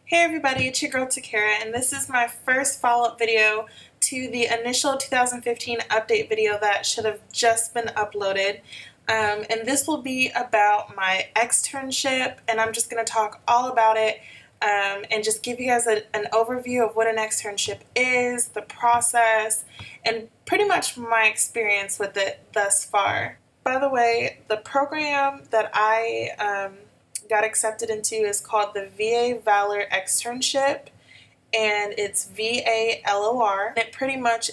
Hey everybody, it's your girl Takara, and this is my first follow-up video to the initial 2015 update video that should have just been uploaded. And this will be about my externship, and I'm just going to talk all about it and just give you guys an overview of what an externship is, the process, and pretty much my experience with it thus far. By the way, the program that I got accepted into is called the VA Valor Externship, and it's VALOR. It pretty much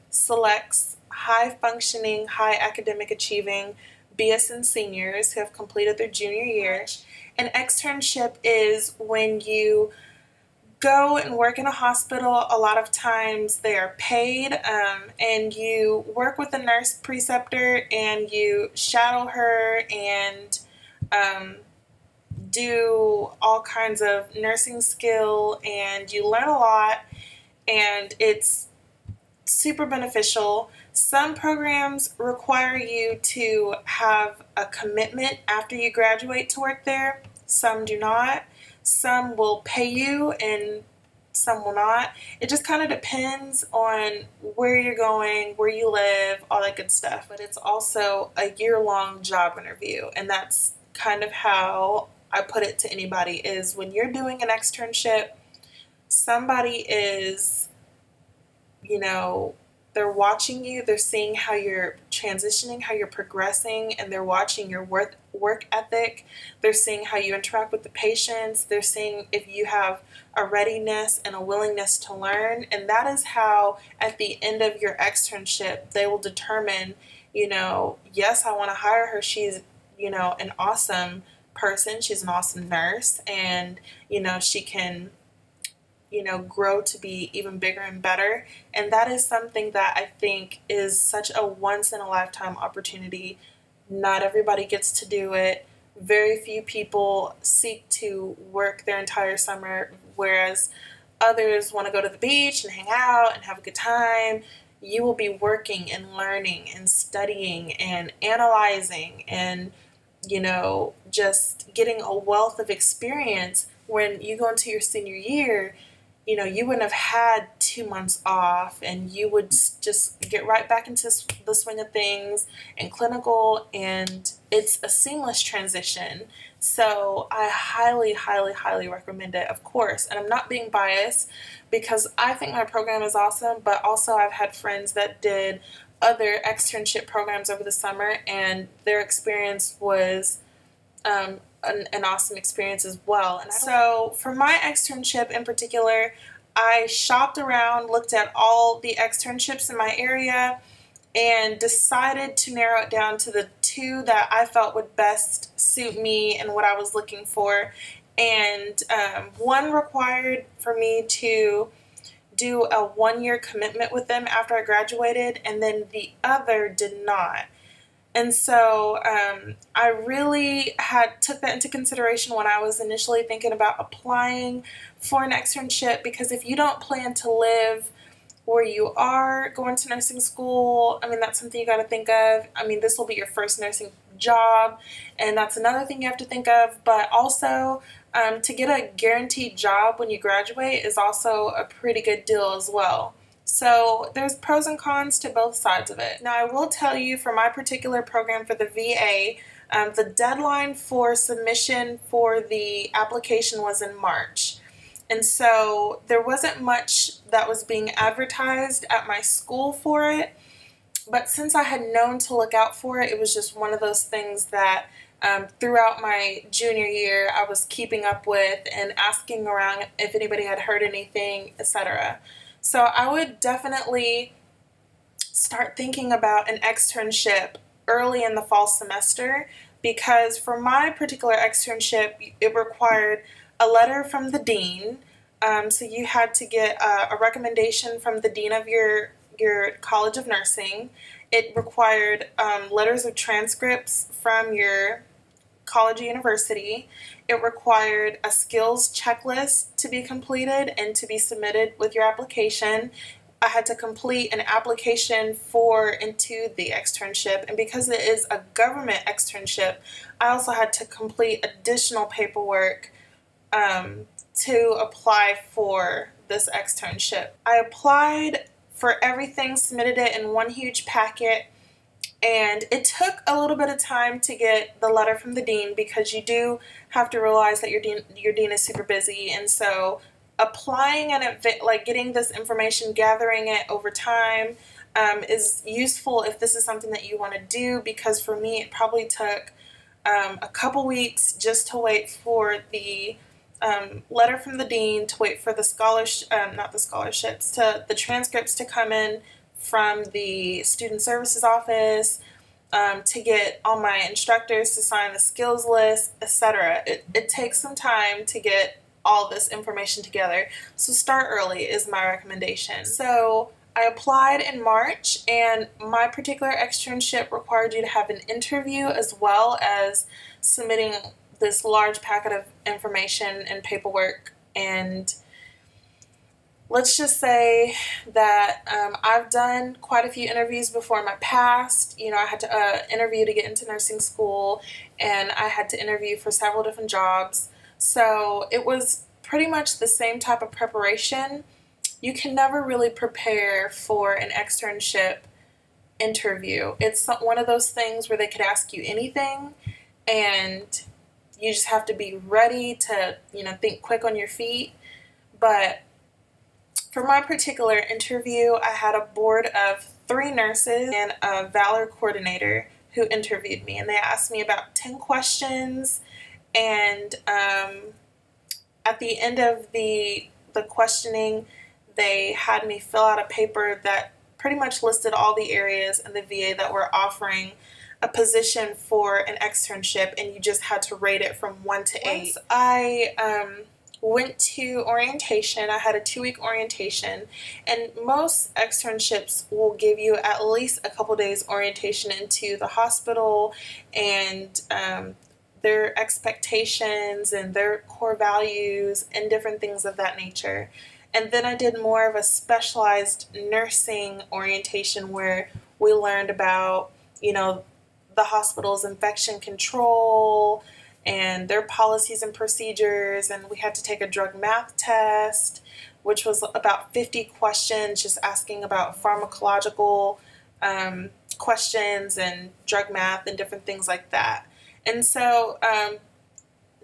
selects high-functioning, high-academic achieving BSN seniors who have completed their junior year. An externship is when you go and work in a hospital. A lot of times they are paid, and you work with a nurse preceptor and you shadow her and do all kinds of nursing skill, and you learn a lot, and it's super beneficial. Some programs require you to have a commitment after you graduate to work there. Some do not. Some will pay you and some will not. It just kind of depends on where you're going, where you live, all that good stuff. But it's also a year-long job interview, and that's kind of how I put it to anybody, is when you're doing an externship, somebody is, they're watching you, they're seeing how you're transitioning, how you're progressing, and they're watching your work ethic. They're seeing how you interact with the patients. They're seeing if you have a readiness and a willingness to learn, and that is how at the end of your externship they will determine, yes, I want to hire her. She's, an awesome person. She's an awesome nurse, and she can grow to be even bigger and better. And that is something that I think is such a once in a lifetime opportunity. Not everybody gets to do it. Very few people seek to work their entire summer, whereas others want to go to the beach and hang out and have a good time. You will be working and learning and studying and analyzing and just getting a wealth of experience. When you go into your senior year, you wouldn't have had 2 months off, and you would just get right back into the swing of things and clinical, and it's a seamless transition. So I highly, highly, highly recommend it, of course. And I'm not being biased because I think my program is awesome, but also I've had friends that did other externship programs over the summer, and their experience was an awesome experience as well. And so for my externship in particular, I shopped around, looked at all the externships in my area, and decided to narrow it down to the 2 that I felt would best suit me and what I was looking for. And one required for me to do a 1-year commitment with them after I graduated, and then the other did not. And so I really took that into consideration when I was initially thinking about applying for an externship, because if you don't plan to live where you are going to nursing school, that's something you got to think of. This will be your first nursing job, and that's another thing you have to think of. But also, to get a guaranteed job when you graduate is also a pretty good deal as well. So there's pros and cons to both sides of it. Now, I will tell you, for my particular program for the VA, the deadline for submission for the application was in March. And so there wasn't much that was being advertised at my school for it. But since I had known to look out for it, it was just one of those things that throughout my junior year I was keeping up with and asking around if anybody had heard anything, etc. So I would definitely start thinking about an externship early in the fall semester, because for my particular externship, it required a letter from the dean. So you had to get a recommendation from the dean of your College of Nursing. It required letters of transcripts from your college or university. It required a skills checklist to be completed and to be submitted with your application. I had to complete an application into the externship, and because it is a government externship, I also had to complete additional paperwork to apply for this externship. I applied for everything, submitted it in one huge packet, and it took a little bit of time to get the letter from the dean, because you do have to realize that your dean is super busy, and so applying and like getting this information, gathering it over time is useful if this is something that you want to do, because for me it probably took a couple weeks just to wait for the letter from the dean, to wait for the the transcripts to come in from the student services office, to get all my instructors to sign the skills list, etc. It takes some time to get all this information together, so start early is my recommendation. So I applied in March, and my particular externship required you to have an interview as well as submitting this large packet of information and paperwork. And let's just say that I've done quite a few interviews before in my past. You know, I had to interview to get into nursing school, and I had to interview for several different jobs. So it was pretty much the same type of preparation. You can never really prepare for an externship interview. It's one of those things where they could ask you anything, and you just have to be ready to, you know, think quick on your feet. But for my particular interview, I had a board of 3 nurses and a Valor coordinator who interviewed me, and they asked me about 10 questions, and at the end of the questioning, they had me fill out a paper that pretty much listed all the areas in the VA that were offering a position for an externship, and you just had to rate it from 1 to 8. Once I went to orientation, I had a 2-week orientation, and most externships will give you at least a couple days orientation into the hospital and their expectations and their core values and different things of that nature. And then I did more of a specialized nursing orientation where we learned about, you know, the hospital's infection control and their policies and procedures, and we had to take a drug math test, which was about 50 questions just asking about pharmacological questions and drug math and different things like that. And so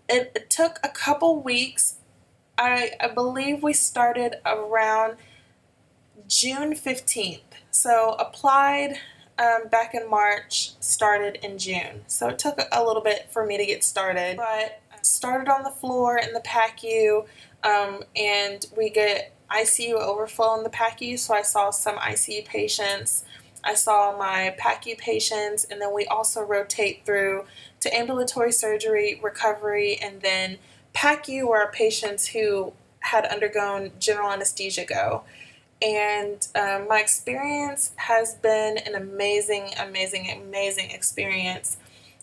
it took a couple weeks. I believe we started around June 15th. So applied back in March, started in June. So it took a little bit for me to get started. But I started on the floor in the PACU, and we get ICU overflow in the PACU. So I saw some ICU patients. I saw my PACU patients, and then we also rotate through to ambulatory surgery, recovery, and then PACU, where our patients who had undergone general anesthesia go. And my experience has been an amazing, amazing, amazing experience.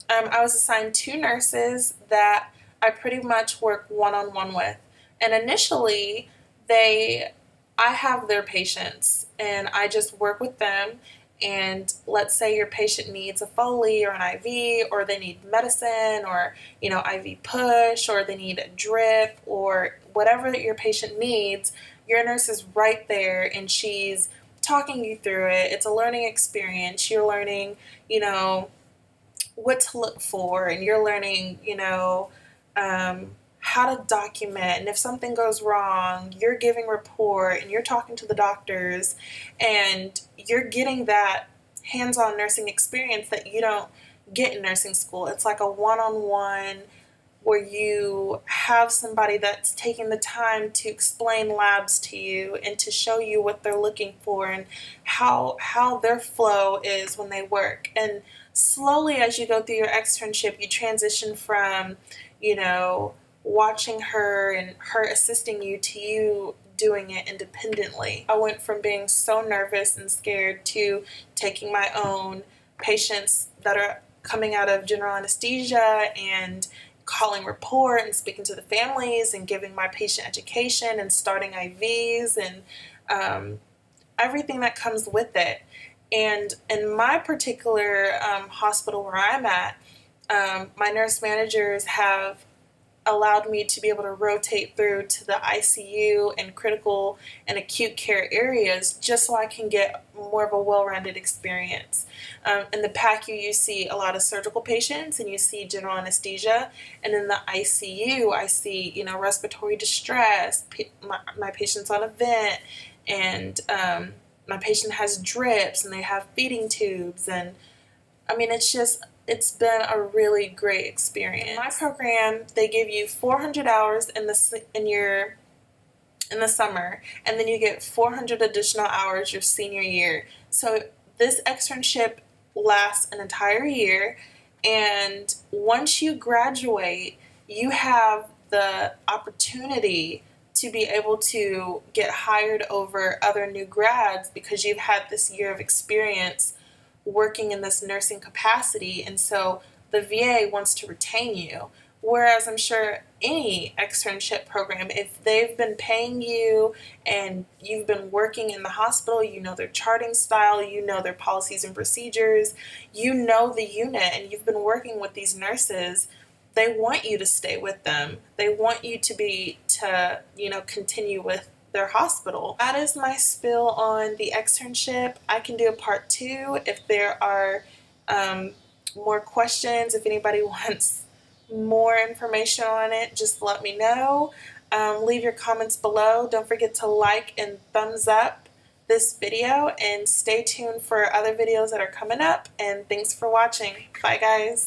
I was assigned 2 nurses that I pretty much work one-on-one with. And initially, I have their patients, and I just work with them. And let's say your patient needs a Foley or an IV, or they need medicine, or, you know, IV push, or they need a drip, or whatever that your patient needs, your nurse is right there and she's talking you through it. It's a learning experience. You're learning, you know, what to look for, and you're learning, you know, how to document, and if something goes wrong, you're giving report, and you're talking to the doctors, and you're getting that hands-on nursing experience that you don't get in nursing school. It's like a one-on-one where you have somebody that's taking the time to explain labs to you and to show you what they're looking for and how their flow is when they work. And slowly, as you go through your externship, you transition from, you know, watching her and her assisting you to you doing it independently. I went from being so nervous and scared to taking my own patients that are coming out of general anesthesia and calling report and speaking to the families and giving my patient education and starting IVs and everything that comes with it. And in my particular hospital where I'm at, my nurse managers have allowed me to be able to rotate through to the ICU and critical and acute care areas just so I can get more of a well-rounded experience. In the PACU, you see a lot of surgical patients and you see general anesthesia, and in the ICU, I see, you know, respiratory distress, my patient's on a vent, and my patient has drips and they have feeding tubes, and I mean, it's been a really great experience. In my program, they give you 400 hours in the summer, and then you get 400 additional hours your senior year. So this externship lasts an entire year, and once you graduate, you have the opportunity to be able to get hired over other new grads because you've had this year of experience working in this nursing capacity, and so the VA wants to retain you. Whereas I'm sure any externship program, if they've been paying you and you've been working in the hospital, you know their charting style, you know their policies and procedures, you know the unit, and you've been working with these nurses, they want you to stay with them. They want you to you know, continue with their hospital. That is my spill on the externship. I can do a part 2 if there are more questions. If anybody wants more information on it, just let me know. Leave your comments below. Don't forget to like and thumbs up this video, and stay tuned for other videos that are coming up, and thanks for watching. Bye guys.